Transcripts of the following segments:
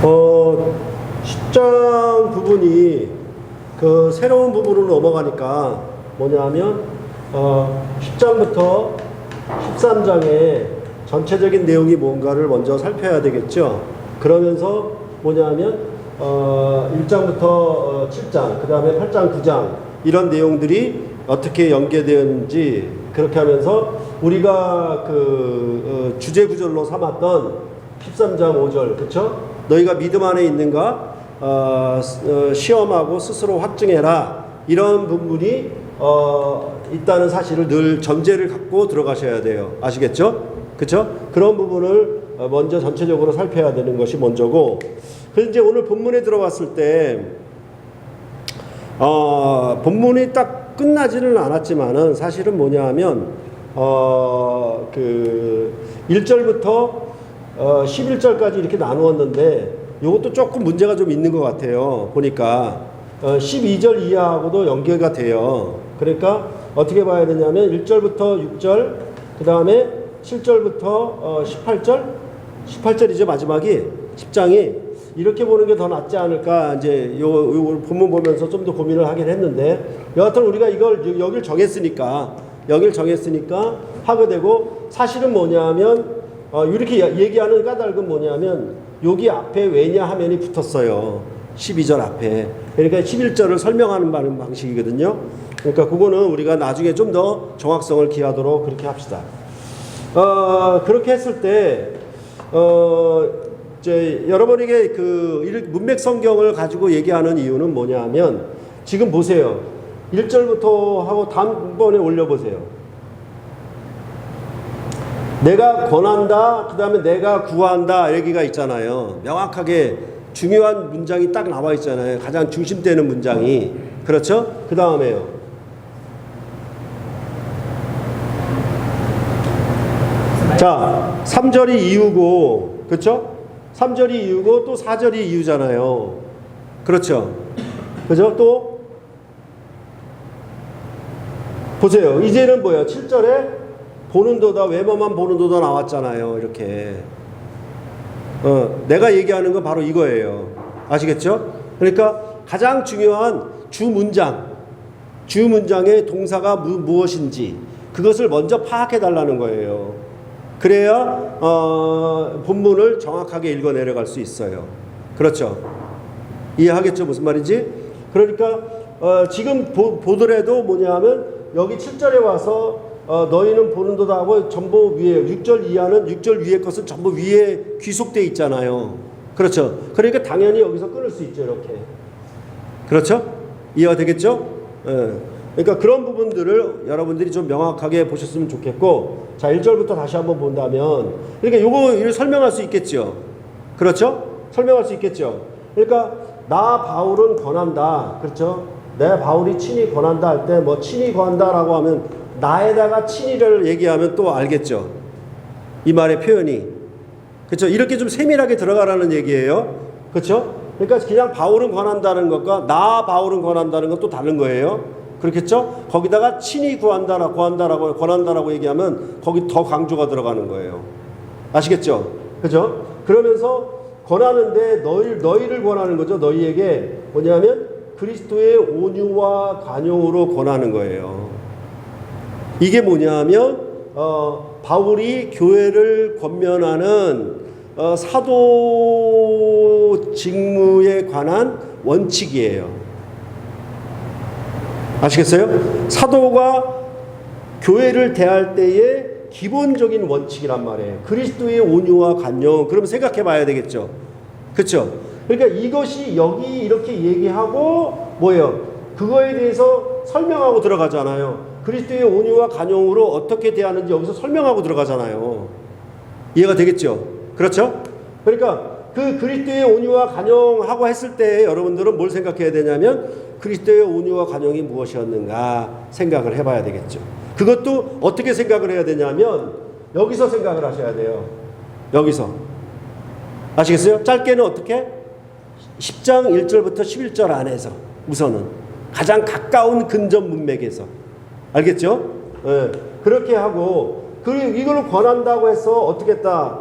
10장 부분이 그 새로운 부분으로 넘어가니까 뭐냐면 10장부터 13장의 전체적인 내용이 뭔가를 먼저 살펴야 되겠죠. 그러면서 뭐냐면 1장부터 7장, 그 다음에 8장, 9장 이런 내용들이 어떻게 연계되었는지 그렇게 하면서 우리가 그 주제 구절로 삼았던 13장 5절, 그렇죠? 너희가 믿음 안에 있는가? 시험하고 스스로 확증해라. 이런 부분이 있다는 사실을 늘 전제를 갖고 들어가셔야 돼요. 아시겠죠? 그렇죠? 그런 부분을 먼저 전체적으로 살펴야 되는 것이 먼저고, 그래서 이제 오늘 본문에 들어왔을 때 본문이 딱 끝나지는 않았지만은 사실은 뭐냐면 그 1절부터 11절까지 이렇게 나누었는데 이것도 조금 문제가 좀 있는 것 같아요. 보니까 12절 이하하고도 연계가 돼요. 그러니까 어떻게 봐야 되냐면 1절부터 6절, 그 다음에 7절부터 18절이죠. 마지막이 10장이 이렇게 보는 게 더 낫지 않을까. 이제 요 본문 보면서 좀 더 고민을 하긴 했는데, 여하튼 우리가 여길 정했으니까 하게 되고, 사실은 뭐냐면 이렇게 얘기하는 까닭은 뭐냐면 여기 앞에 왜냐하면이 붙었어요. 12절 앞에. 그러니까 11절을 설명하는 방식이거든요. 그러니까 그거는 우리가 나중에 좀 더 정확성을 기하도록 그렇게 합시다. 그렇게 했을 때 이제 여러분에게 그 문맥 성경을 가지고 얘기하는 이유는 뭐냐면, 지금 보세요. 1절부터 하고 다음번에 올려보세요. 내가 권한다, 그 다음에 내가 구한다 얘기가 있잖아요. 명확하게 중요한 문장이 딱 나와 있잖아요. 가장 중심되는 문장이. 그렇죠? 그 다음에요. 자, 3절이 이유고, 그렇죠? 3절이 이유고 또 4절이 이유잖아요. 그렇죠? 그죠? 또 보세요. 이제는 뭐예요? 7절에 보는도다, 외모만 보는도다 나왔잖아요. 이렇게 내가 얘기하는 건 바로 이거예요. 아시겠죠? 그러니까 가장 중요한 주문장의 동사가 무엇인지 그것을 먼저 파악해 달라는 거예요. 그래야 본문을 정확하게 읽어 내려갈 수 있어요. 그렇죠? 이해하겠죠? 무슨 말인지? 그러니까 지금 보더라도 뭐냐면 여기 7절에 와서 너희는 보는도다 하고 전부 위에 6절 이하는 6절 위에 것은 전부 위에 귀속되어 있잖아요. 그렇죠? 그러니까 당연히 여기서 끊을 수 있죠. 이렇게. 그렇죠? 이해가 되겠죠? 그러니까 그런 부분들을 여러분들이 좀 명확하게 보셨으면 좋겠고, 자, 1절부터 다시 한번 본다면, 그러니까 요거를 설명할 수 있겠죠. 그렇죠? 설명할 수 있겠죠. 그러니까 나 바울은 권한다. 그렇죠? 내 바울이 친히 권한다 할 때 뭐 친히 권한다라고 하면 나에다가 친히를 얘기하면 또 알겠죠. 이 말의 표현이. 그렇죠? 이렇게 좀 세밀하게 들어가라는 얘기예요. 그렇죠? 그러니까 그냥 바울은 권한다는 것과 나 바울은 권한다는 건 또 다른 거예요. 그렇겠죠? 거기다가 친히 권한다라고 얘기하면 거기 더 강조가 들어가는 거예요. 아시겠죠? 그죠? 그러면서 권하는데 너희를 권하는 거죠. 너희에게 뭐냐면 그리스도의 온유와 관용으로 권하는 거예요. 이게 뭐냐면 바울이 교회를 권면하는 사도 직무에 관한 원칙이에요. 아시겠어요? 사도가 교회를 대할 때의 기본적인 원칙이란 말이에요. 그리스도의 온유와 관용. 그럼 생각해 봐야 되겠죠. 그렇죠? 그러니까 이것이 여기 이렇게 얘기하고 뭐예요? 그거에 대해서 설명하고 들어가잖아요. 그리스도의 온유와 관용으로 어떻게 대하는지 여기서 설명하고 들어가잖아요. 이해가 되겠죠? 그렇죠? 그러니까 그 그리스도의 온유와 관용하고 했을 때 여러분들은 뭘 생각해야 되냐면 그리스도의 온유와 관용이 무엇이었는가 생각을 해봐야 되겠죠. 그것도 어떻게 생각을 해야 되냐면 여기서 생각을 하셔야 돼요. 여기서. 아시겠어요? 짧게는 어떻게? 10장 1절부터 11절 안에서 우선은 가장 가까운 근접 문맥에서. 알겠죠? 네. 그렇게 하고, 그리고 이걸 권한다고 해서 어떻게 했다?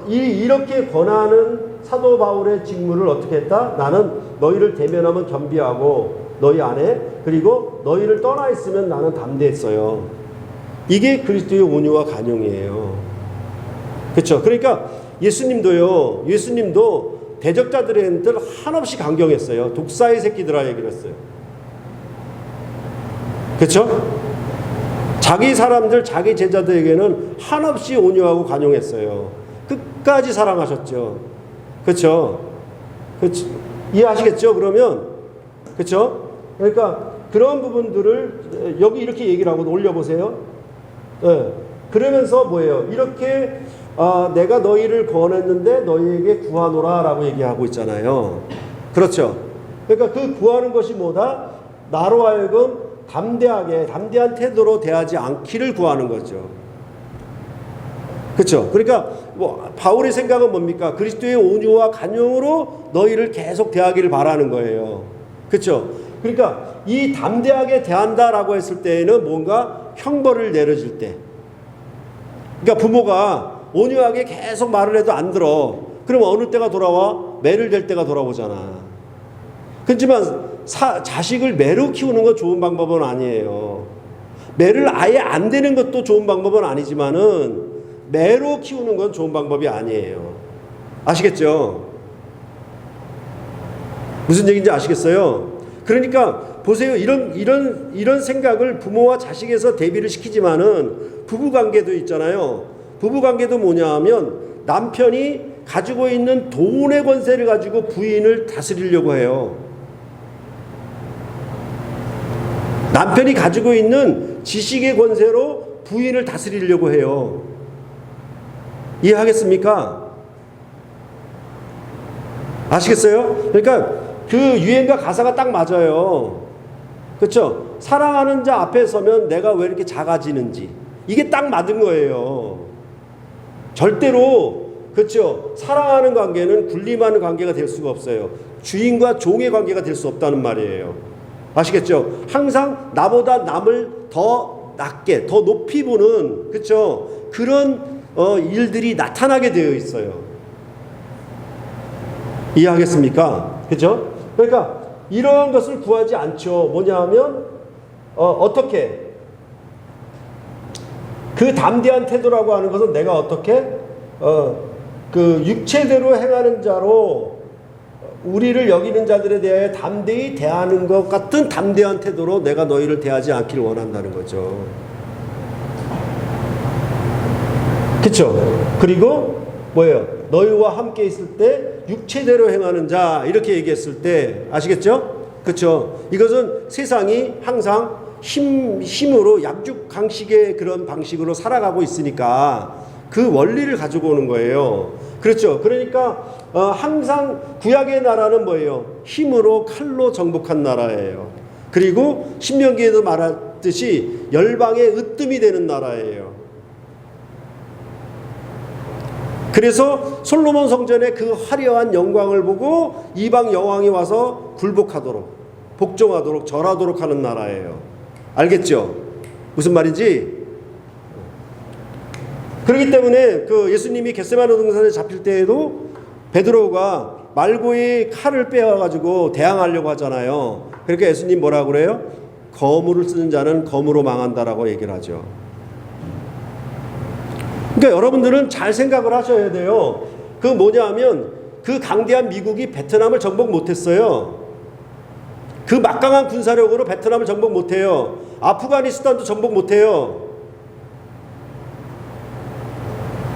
이렇게 권하는 사도 바울의 직무를 어떻게 했다? 나는 너희를 대면하면 겸비하고 너희 안에, 그리고 너희를 떠나 있으면 나는 담대했어요. 이게 그리스도의 온유와 간용이에요. 그렇죠? 그러니까 예수님도 대적자들한테 한없이 강경했어요. 독사의 새끼들아 얘기를 했어요. 그렇죠? 자기 사람들, 자기 제자들에게는 한없이 온유하고 간용했어요. 끝까지 사랑하셨죠. 그렇죠? 이해하시겠죠? 그러면 그렇죠? 그러니까 그런 부분들을 여기 이렇게 얘기를 하고 올려보세요. 네. 그러면서 뭐예요? 이렇게 내가 너희를 구원했는데 너희에게 구하노라 라고 얘기하고 있잖아요. 그렇죠? 그러니까 그 구하는 것이 뭐다? 나로 하여금 담대한 태도로 대하지 않기를 구하는 거죠. 그렇죠? 그러니까 바울의 생각은 뭡니까? 그리스도의 온유와 간용으로 너희를 계속 대하기를 바라는 거예요. 그렇죠? 그러니까 이 담대하게 대한다라고 했을 때에는 뭔가 형벌을 내려줄 때, 그러니까 부모가 온유하게 계속 말을 해도 안 들어. 그럼 어느 때가 돌아와? 매를 댈 때가 돌아오잖아. 그렇지만 자식을 매로 키우는 건 좋은 방법은 아니에요. 매를 아예 안 대는 것도 좋은 방법은 아니지만은 매로 키우는 건 좋은 방법이 아니에요. 아시겠죠? 무슨 얘기인지 아시겠어요? 그러니까 보세요. 이런 생각을 부모와 자식에서 대비를 시키지만은 부부관계도 있잖아요. 부부관계도 뭐냐 하면 남편이 가지고 있는 돈의 권세를 가지고 부인을 다스리려고 해요. 남편이 가지고 있는 지식의 권세로 부인을 다스리려고 해요. 이해하겠습니까? 아시겠어요? 그러니까 그 유행과 가사가 딱 맞아요. 그렇죠? 사랑하는 자 앞에 서면 내가 왜 이렇게 작아지는지, 이게 딱 맞은 거예요. 절대로, 그렇죠? 사랑하는 관계는 군림하는 관계가 될 수가 없어요. 주인과 종의 관계가 될 수 없다는 말이에요. 아시겠죠? 항상 나보다 남을 더 낮게, 더 높이 보는, 그렇죠? 그런 일들이 나타나게 되어 있어요. 이해하겠습니까? 그렇죠? 그러니까 이런 것을 구하지 않죠. 뭐냐 하면 어떻게? 그 담대한 태도라고 하는 것은 내가 어떻게 그 육체대로 행하는 자로 우리를 여기는 자들에 대해 담대히 대하는 것 같은 담대한 태도로 내가 너희를 대하지 않기를 원한다는 거죠. 그렇죠? 그리고 뭐예요? 너희와 함께 있을 때 육체대로 행하는 자, 이렇게 얘기했을 때 아시겠죠? 그렇죠? 이것은 세상이 항상 힘으로 약육강식의 그런 방식으로 살아가고 있으니까 그 원리를 가지고 오는 거예요. 그렇죠? 그러니까 항상 구약의 나라는 뭐예요? 힘으로 칼로 정복한 나라예요. 그리고 신명기에도 말했듯이 열방의 으뜸이 되는 나라예요. 그래서 솔로몬 성전의 그 화려한 영광을 보고 이방 여왕이 와서 굴복하도록, 복종하도록, 절하도록 하는 나라예요. 알겠죠? 무슨 말인지? 그렇기 때문에 그 예수님이 겟세마네 동산에 잡힐 때에도 베드로가 말고의 칼을 빼와가지고 대항하려고 하잖아요. 그러니까 예수님 뭐라고 그래요? 검으로 쓰는 자는 검으로 망한다라고 얘기를 하죠. 그러니까 여러분들은 잘 생각을 하셔야 돼요. 그 뭐냐 하면 그 강대한 미국이 베트남을 정복 못했어요. 그 막강한 군사력으로 베트남을 정복 못해요. 아프가니스탄도 정복 못해요.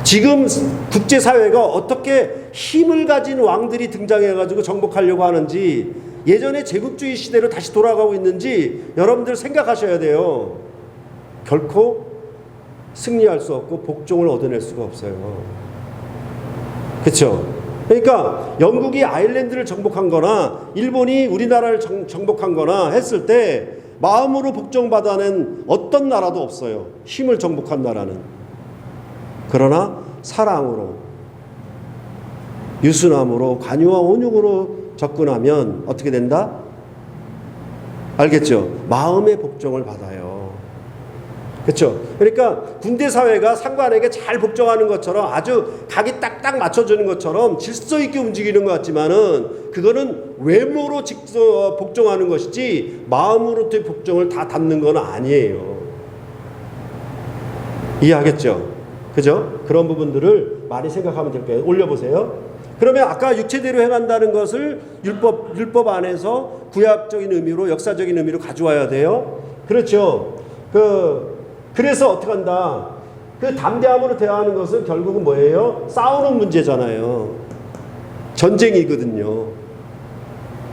지금 국제사회가 어떻게 힘을 가진 왕들이 등장해가지고 정복하려고 하는지, 예전의 제국주의 시대로 다시 돌아가고 있는지 여러분들 생각하셔야 돼요. 결코 승리할 수 없고 복종을 얻어낼 수가 없어요. 그렇죠? 그러니까 영국이 아일랜드를 정복한 거나 일본이 우리나라를 정복한 거나 했을 때 마음으로 복종받아낸 어떤 나라도 없어요. 힘을 정복한 나라는. 그러나 사랑으로, 유순함으로, 관유와 온유로 접근하면 어떻게 된다? 알겠죠? 마음의 복종을 받아요. 그렇죠. 그러니까 군대 사회가 상관에게 잘 복종하는 것처럼 아주 각이 딱딱 맞춰주는 것처럼 질서 있게 움직이는 것 같지만은 그거는 외모로 직접 복종하는 것이지 마음으로부터의 복종을 다 담는 건 아니에요. 이해하겠죠? 그죠? 그런 부분들을 많이 생각하면 될 거예요. 올려보세요. 그러면 아까 육체대로 행한다는 것을 율법 안에서 구약적인 의미로, 역사적인 의미로 가져와야 돼요. 그렇죠. 그래서 어떻게 한다? 그 담대함으로 대화하는 것은 결국은 뭐예요? 싸우는 문제잖아요. 전쟁이거든요.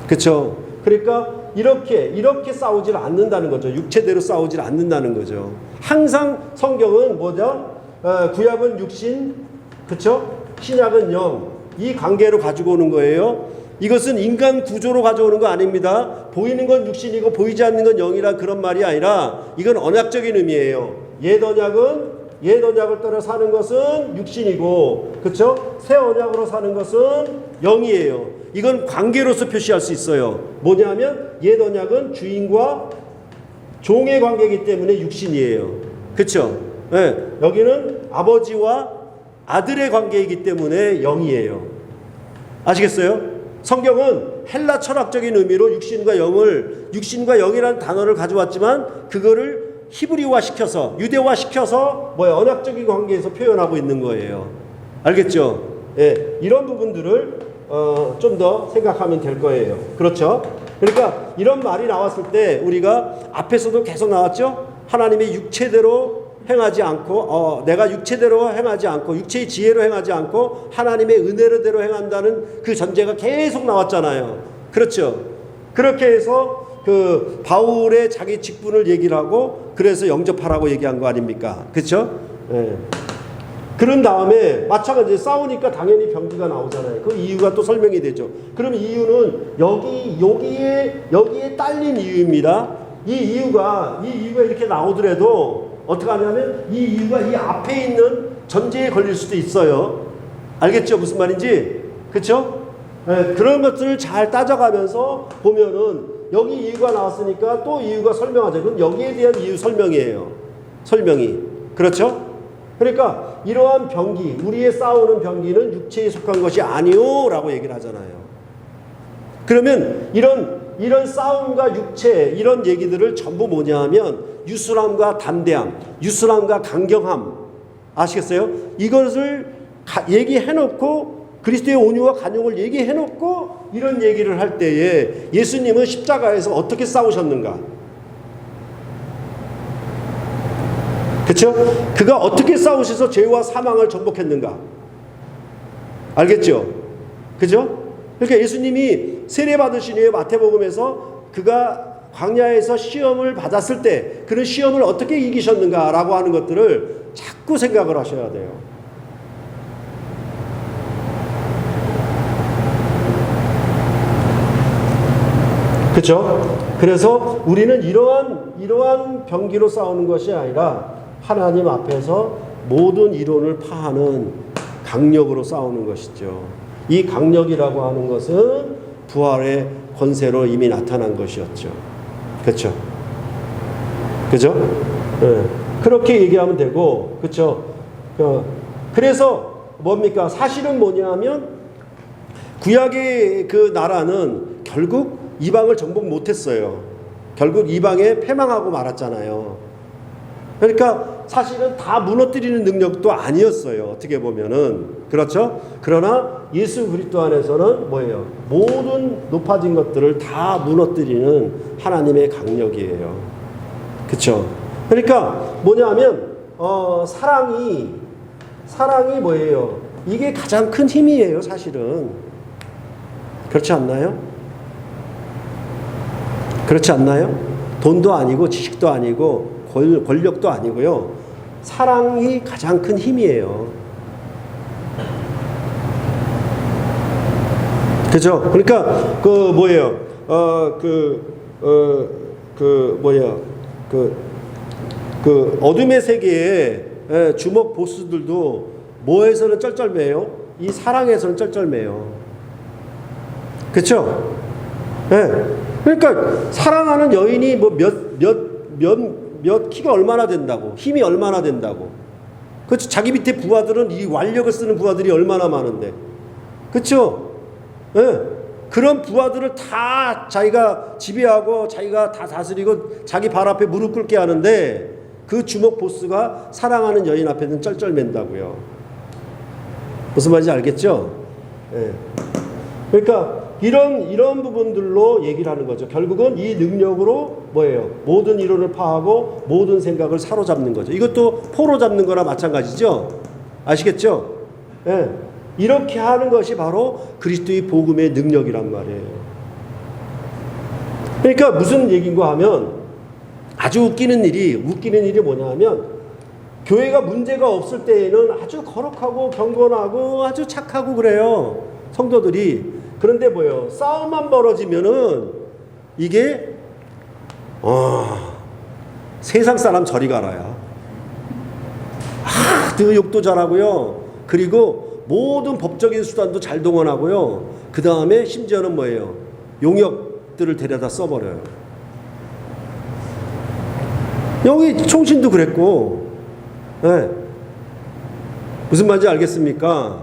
그렇죠. 그러니까 이렇게 싸우질 않는다는 거죠. 육체대로 싸우질 않는다는 거죠. 항상 성경은 뭐죠? 구약은 육신, 그렇죠? 신약은 영. 이 관계로 가지고 오는 거예요. 이것은 인간 구조로 가져오는 거 아닙니다. 보이는 건 육신이고 보이지 않는 건 영이라 그런 말이 아니라 이건 언약적인 의미예요. 옛 언약을 따라 사는 것은 육신이고, 그렇죠? 새 언약으로 사는 것은 영이에요. 이건 관계로서 표시할 수 있어요. 뭐냐면 옛 언약은 주인과 종의 관계이기 때문에 육신이에요. 그렇죠? 네, 여기는 아버지와 아들의 관계이기 때문에 영이에요. 아시겠어요? 성경은 헬라 철학적인 의미로 육신과 영이라는 단어를 가져왔지만 그거를 히브리화 시켜서, 유대화 시켜서 언약적인 관계에서 표현하고 있는 거예요. 알겠죠? 예, 이런 부분들을 좀 더 생각하면 될 거예요. 그렇죠? 그러니까 이런 말이 나왔을 때 우리가 앞에서도 계속 나왔죠? 하나님의 육체대로 행하지 않고 내가 육체대로 행하지 않고 육체의 지혜로 행하지 않고 하나님의 은혜로대로 행한다는 그 전제가 계속 나왔잖아요. 그렇죠? 그렇게 해서 그 바울의 자기 직분을 얘기를 하고 그래서 영접하라고 얘기한 거 아닙니까? 그렇죠? 예. 그런 다음에 마찬가지로 싸우니까 당연히 병기가 나오잖아요. 그 이유가 또 설명이 되죠. 그럼 이유는 여기에 딸린 이유입니다. 이 이유가 이렇게 나오더라도 어떻게 하냐면 이 이유가 이 앞에 있는 전제에 걸릴 수도 있어요. 알겠죠? 무슨 말인지? 그렇죠? 네, 그런 것들을 잘 따져가면서 보면은 여기 이유가 나왔으니까 또 이유가 설명하죠. 그럼 여기에 대한 이유 설명이에요. 설명이. 그렇죠? 그러니까 이러한 병기, 우리의 싸우는 병기는 육체에 속한 것이 아니오 라고 얘기를 하잖아요. 그러면 이런 싸움과 육체 이런 얘기들을 전부 뭐냐 하면 유순함과 담대함, 유순함과 강경함, 아시겠어요? 이것을 얘기해놓고 그리스도의 온유와 간용을 얘기해놓고 이런 얘기를 할 때에 예수님은 십자가에서 어떻게 싸우셨는가? 그렇죠? 그가 어떻게 싸우셔서 죄와 사망을 정복했는가? 알겠죠? 그죠? 그러니까 예수님이 세례 받으신 후에 마태복음에서 그가 광야에서 시험을 받았을 때 그런 시험을 어떻게 이기셨는가라고 하는 것들을 자꾸 생각을 하셔야 돼요. 그렇죠? 그래서 우리는 이러한 병기로 싸우는 것이 아니라 하나님 앞에서 모든 이론을 파하는 강력으로 싸우는 것이죠. 이 강력이라고 하는 것은 부활의 권세로 이미 나타난 것이었죠. 그렇죠? 그죠? 네. 그렇게 얘기하면 되고, 그렇죠? 그래서 뭡니까? 사실은 뭐냐면 구약의 그 나라는 결국 이방을 정복 못했어요. 결국 이방에 패망하고 말았잖아요. 그러니까 사실은 다 무너뜨리는 능력도 아니었어요. 어떻게 보면은. 그렇죠? 그러나 예수 그리스도 안에서는 뭐예요? 모든 높아진 것들을 다 무너뜨리는 하나님의 강력이에요. 그렇죠? 그러니까 뭐냐면 사랑이 뭐예요? 이게 가장 큰 힘이에요, 사실은. 그렇지 않나요? 그렇지 않나요? 돈도 아니고 지식도 아니고 권력도 아니고요. 사랑이 가장 큰 힘이에요. 그죠? 그러니까 어둠의 세계에 주먹 보스들도 뭐에서는 쩔쩔매요? 이 사랑에서는 쩔쩔매요. 그렇죠? 네. 그러니까 사랑하는 여인이 키가 얼마나 된다고, 힘이 얼마나 된다고. 그렇죠. 자기 밑에 부하들은 이 완력을 쓰는 부하들이 얼마나 많은데. 그렇죠. 예. 그런 부하들을 다 자기가 지배하고 자기가 다 다스리고 자기 발 앞에 무릎 꿇게 하는데 그 주먹 보스가 사랑하는 여인 앞에는 쩔쩔맨다고요. 무슨 말인지 알겠죠? 예. 그러니까 이런 부분들로 얘기를 하는 거죠. 결국은 이 능력으로 뭐예요? 모든 이론을 파하고 모든 생각을 사로잡는 거죠. 이것도 포로 잡는 거나 마찬가지죠. 아시겠죠? 예. 이렇게 하는 것이 바로 그리스도의 복음의 능력이란 말이에요. 그러니까 무슨 얘기인가 하면 아주 웃기는 일이 뭐냐 하면 교회가 문제가 없을 때에는 아주 거룩하고 경건하고 아주 착하고 그래요. 성도들이. 그런데 뭐예요? 싸움만 벌어지면은 이게 세상 사람 저리 가라야. 그 욕도 잘하고요. 그리고 모든 법적인 수단도 잘 동원하고요. 그 다음에 심지어는 뭐예요? 용역들을 데려다 써버려요. 여기 총신도 그랬고, 네. 무슨 말인지 알겠습니까?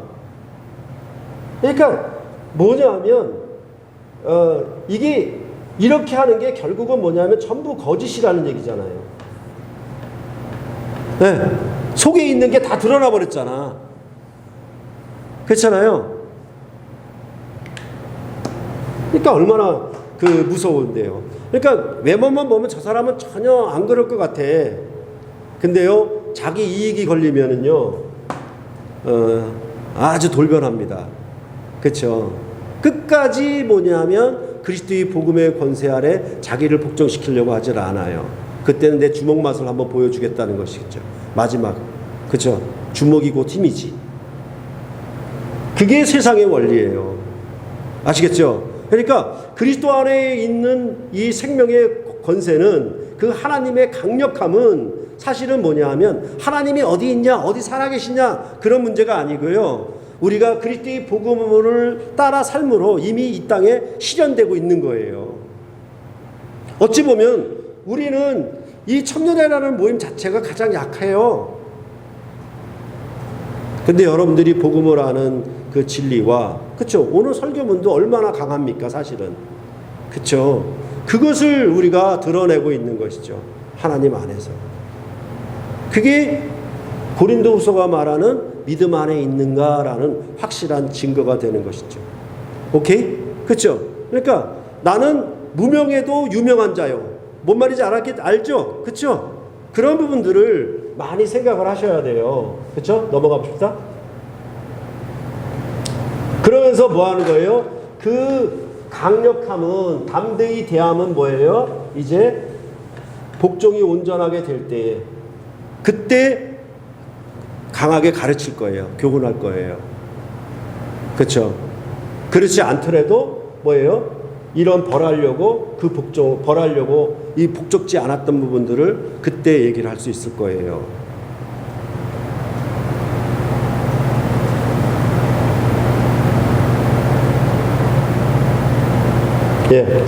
그러니까 뭐냐면 이게 이렇게 하는 게 결국은 뭐냐면 전부 거짓이라는 얘기잖아요. 네. 속에 있는 게 다 드러나 버렸잖아. 그렇잖아요. 그러니까 얼마나 무서운데요. 그러니까 외모만 보면 저 사람은 전혀 안 그럴 것 같아. 근데요, 자기 이익이 걸리면은요, 아주 돌변합니다. 그렇죠. 끝까지 뭐냐면 그리스도의 복음의 권세 아래 자기를 복종시키려고 하질 않아요. 그때는 내 주먹 맛을 한번 보여주겠다는 것이겠죠. 마지막. 그렇죠. 주먹이 곧 힘이지. 그게 세상의 원리예요. 아시겠죠? 그러니까 그리스도 안에 있는 이 생명의 권세는 그 하나님의 강력함은 사실은 뭐냐 하면 하나님이 어디 있냐, 어디 살아계시냐 그런 문제가 아니고요. 우리가 그리스도의 복음을 따라 삶으로 이미 이 땅에 실현되고 있는 거예요. 어찌 보면 우리는 이 청년회라는 모임 자체가 가장 약해요. 근데 여러분들이 복음을 아는 그 진리와, 그쵸? 오늘 설교문도 얼마나 강합니까, 사실은. 그쵸? 그것을 우리가 드러내고 있는 것이죠. 하나님 안에서. 그게 고린도후서가 말하는 믿음 안에 있는가라는 확실한 증거가 되는 것이죠. 오케이? 그쵸? 그러니까 나는 무명해도 유명한 자요. 뭔 말인지 알죠? 그쵸? 그런 부분들을 많이 생각을 하셔야 돼요. 그쵸? 넘어가 봅시다. 그러면서 뭐 하는 거예요? 그 강력함은, 담대히 대함은 뭐예요? 이제 복종이 온전하게 될 때에, 그때 강하게 가르칠 거예요. 교훈할 거예요. 그렇죠? 그렇지 않더라도 뭐예요? 이런 벌하려고 이 복종지 않았던 부분들을 그때 얘기를 할 수 있을 거예요. 예.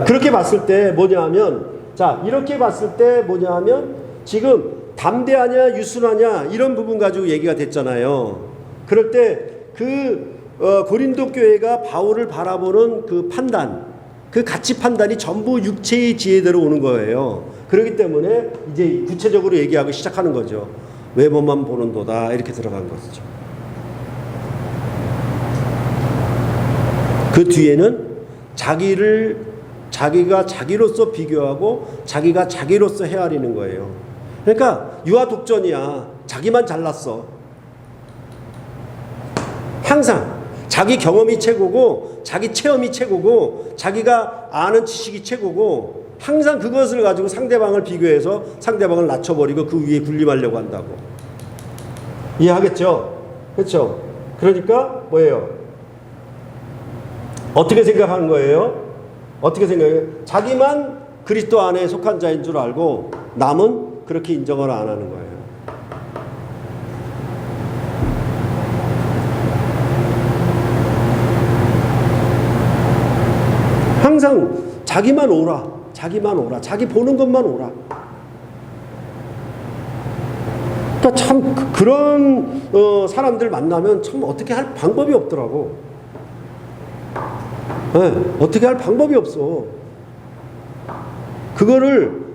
그렇게 봤을 때 뭐냐면, 자, 이렇게 봤을 때 뭐냐면, 지금 담대하냐, 유순하냐, 이런 부분 가지고 얘기가 됐잖아요. 그럴 때 고린도 교회가 바울을 바라보는 그 판단, 그 가치 판단이 전부 육체의 지혜대로 오는 거예요. 그렇기 때문에 이제 구체적으로 얘기하기 시작하는 거죠. 외모만 보는도다, 이렇게 들어간 거죠. 그 뒤에는 자기가 자기로서 비교하고 자기가 자기로서 헤아리는 거예요. 그러니까 유아 독전이야. 자기만 잘났어. 항상 자기 경험이 최고고 자기 체험이 최고고 자기가 아는 지식이 최고고 항상 그것을 가지고 상대방을 비교해서 상대방을 낮춰버리고 그 위에 군림하려고 한다고. 이해하겠죠? 그렇죠? 그러니까 뭐예요? 어떻게 생각하는 거예요? 어떻게 생각해요? 자기만 그리스도 안에 속한 자인 줄 알고 남은 그렇게 인정을 안 하는 거예요. 항상 자기만 오라. 자기 보는 것만 오라. 그러니까 참 그런 사람들 만나면 참 어떻게 할 방법이 없더라고. 네, 어떻게 할 방법이 없어. 그거를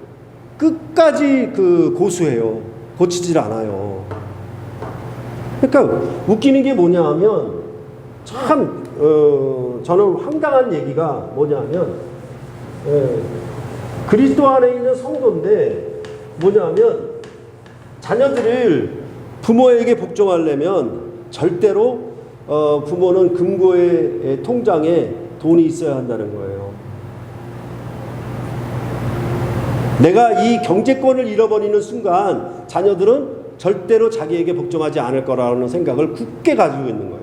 끝까지 고수해요. 고치질 않아요. 그러니까 웃기는 게 뭐냐 하면 참 저는 황당한 얘기가 뭐냐면 그리스도 안에 있는 성도인데 뭐냐면 자녀들을 부모에게 복종하려면 절대로 부모는 금고의 통장에 돈이 있어야 한다는 거예요. 내가 이 경제권을 잃어버리는 순간 자녀들은 절대로 자기에게 복종하지 않을 거라는 생각을 굳게 가지고 있는 거예요.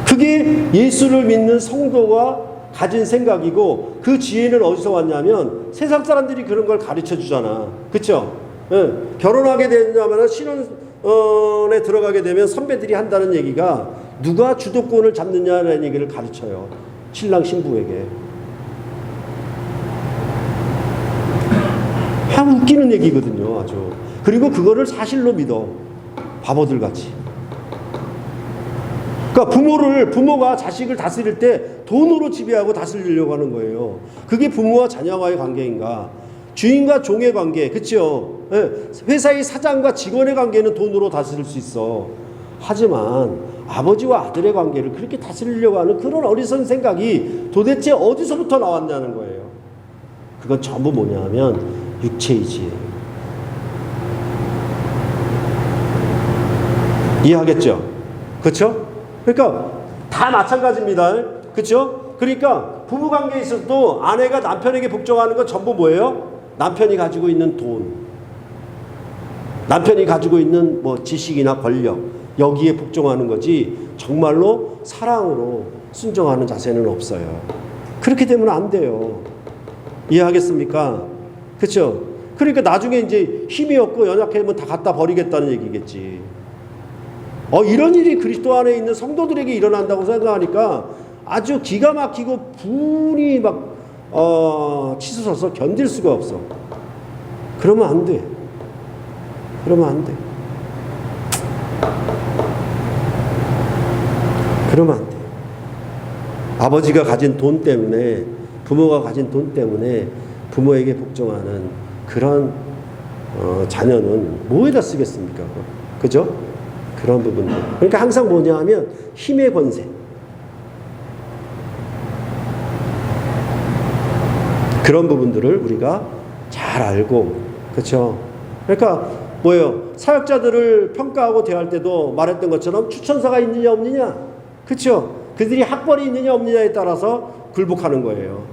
그게 예수를 믿는 성도가 가진 생각이고 그 지혜는 어디서 왔냐면 세상 사람들이 그런 걸 가르쳐 주잖아. 그렇죠? 예. 결혼하게 되냐면 신혼에 들어가게 되면 선배들이 한다는 얘기가 누가 주도권을 잡느냐라는 얘기를 가르쳐요. 신랑 신부에게. 참 웃기는 얘기거든요. 아주. 그리고 그거를 사실로 믿어. 바보들 같이. 그러니까 부모가 자식을 다스릴 때 돈으로 지배하고 다스리려고 하는 거예요. 그게 부모와 자녀와의 관계인가? 주인과 종의 관계, 그렇죠? 회사의 사장과 직원의 관계는 돈으로 다스릴 수 있어. 하지만 아버지와 아들의 관계를 그렇게 다스리려고 하는 그런 어리석은 생각이 도대체 어디서부터 나왔냐는 거예요. 그건 전부 뭐냐면 육체의 지혜. 이해하겠죠? 그렇죠? 그러니까 다 마찬가지입니다. 그렇죠? 그러니까 부부관계에 있어도 아내가 남편에게 복종하는 건 전부 뭐예요? 남편이 가지고 있는 돈, 남편이 가지고 있는 뭐 지식이나 권력, 여기에 복종하는 거지 정말로 사랑으로 순종하는 자세는 없어요. 그렇게 되면 안 돼요. 이해하겠습니까? 그렇죠? 그러니까 나중에 이제 힘이 없고 연약하면 다 갖다 버리겠다는 얘기겠지. 이런 일이 그리스도 안에 있는 성도들에게 일어난다고 생각하니까 아주 기가 막히고 분이 막 치솟아서 견딜 수가 없어. 그러면 안 돼. 그러면 안 돼. 그러면 안 돼. 아버지가 가진 돈 때문에, 부모가 가진 돈 때문에 부모에게 복종하는 그런 자녀는 뭐에다 쓰겠습니까? 그죠? 그런 부분들. 그러니까 항상 뭐냐 하면 힘의 권세. 그런 부분들을 우리가 잘 알고, 그렇죠? 그러니까 뭐예요? 사역자들을 평가하고 대할 때도 말했던 것처럼 추천서가 있느냐 없느냐, 그렇죠? 그들이 학벌이 있느냐 없느냐에 따라서 굴복하는 거예요.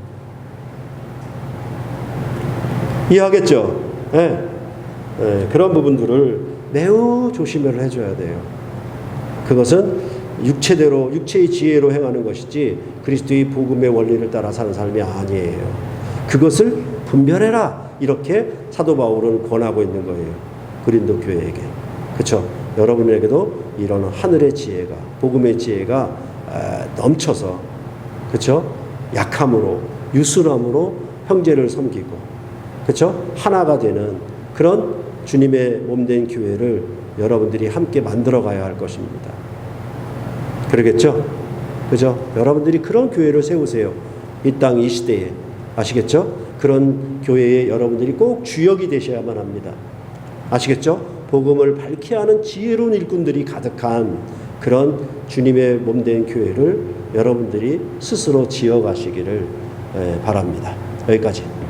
이해하겠죠? 네. 네. 그런 부분들을 매우 조심을 해줘야 돼요. 그것은 육체대로, 육체의 지혜로 행하는 것이지 그리스도의 복음의 원리를 따라 사는 삶이 아니에요. 그것을 분별해라, 이렇게 사도 바울은 권하고 있는 거예요. 고린도 교회에게. 그렇죠? 여러분에게도 이런 하늘의 지혜가, 복음의 지혜가 넘쳐서, 그렇죠? 약함으로, 유순함으로 형제를 섬기고, 그렇죠? 하나가 되는 그런 주님의 몸된 교회를 여러분들이 함께 만들어가야 할 것입니다. 그러겠죠? 그죠? 여러분들이 그런 교회를 세우세요. 이 땅, 이 시대에. 아시겠죠? 그런 교회에 여러분들이 꼭 주역이 되셔야만 합니다. 아시겠죠? 복음을 밝게 하는 지혜로운 일꾼들이 가득한 그런 주님의 몸된 교회를 여러분들이 스스로 지어가시기를 바랍니다. 여기까지.